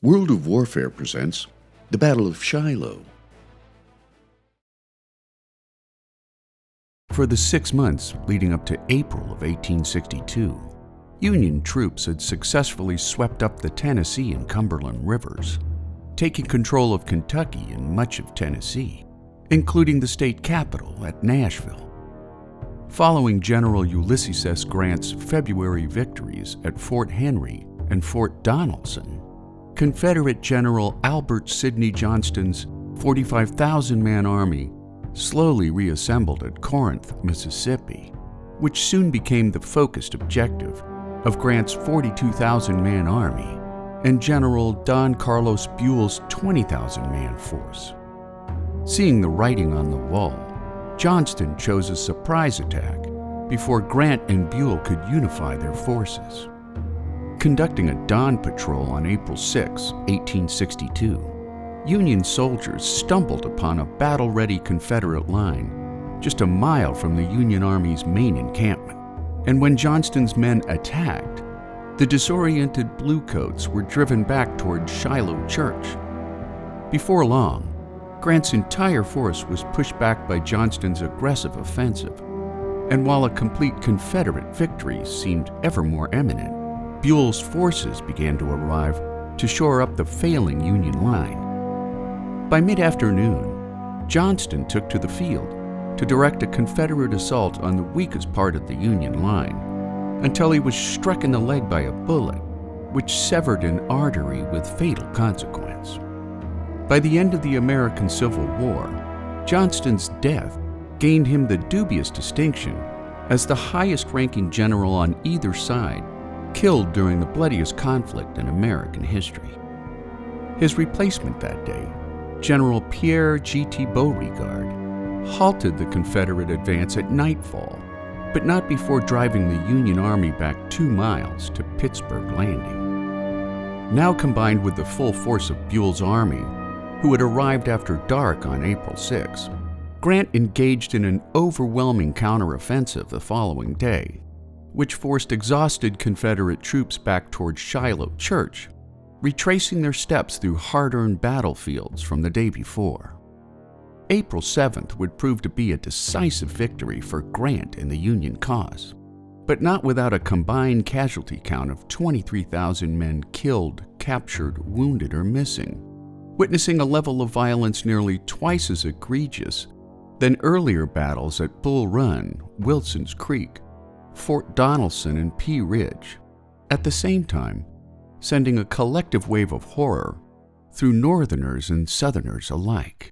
World of Warfare presents the Battle of Shiloh. For the 6 months leading up to April of 1862, Union troops had successfully swept up the Tennessee and Cumberland rivers, taking control of Kentucky and much of Tennessee, including the state capital at Nashville. Following General Ulysses S. Grant's February victories at Fort Henry and Fort Donelson, Confederate General Albert Sidney Johnston's 45,000-man army slowly reassembled at Corinth, Mississippi, which soon became the focused objective of Grant's 42,000-man army and General Don Carlos Buell's 20,000-man force. Seeing the writing on the wall, Johnston chose a surprise attack before Grant and Buell could unify their forces. Conducting a dawn patrol on April 6, 1862, Union soldiers stumbled upon a battle-ready Confederate line just a mile from the Union Army's main encampment. And when Johnston's men attacked, the disoriented Bluecoats were driven back toward Shiloh Church. Before long, Grant's entire force was pushed back by Johnston's aggressive offensive, and while a complete Confederate victory seemed ever more imminent, Buell's forces began to arrive to shore up the failing Union line. By mid-afternoon, Johnston took to the field to direct a Confederate assault on the weakest part of the Union line until he was struck in the leg by a bullet, which severed an artery with fatal consequence. By the end of the American Civil War, Johnston's death gained him the dubious distinction as the highest-ranking general on either side killed during the bloodiest conflict in American history. His replacement that day, General Pierre G.T. Beauregard, halted the Confederate advance at nightfall, but not before driving the Union Army back 2 miles to Pittsburgh Landing. Now combined with the full force of Buell's army, who had arrived after dark on April 6, Grant engaged in an overwhelming counteroffensive the following day, which forced exhausted Confederate troops back toward Shiloh Church, retracing their steps through hard-earned battlefields from the day before. April 7th would prove to be a decisive victory for Grant and the Union cause, but not without a combined casualty count of 23,000 men killed, captured, wounded, or missing, witnessing a level of violence nearly twice as egregious than earlier battles at Bull Run, Wilson's Creek, Fort Donelson, and Pea Ridge, at the same time sending a collective wave of horror through Northerners and Southerners alike.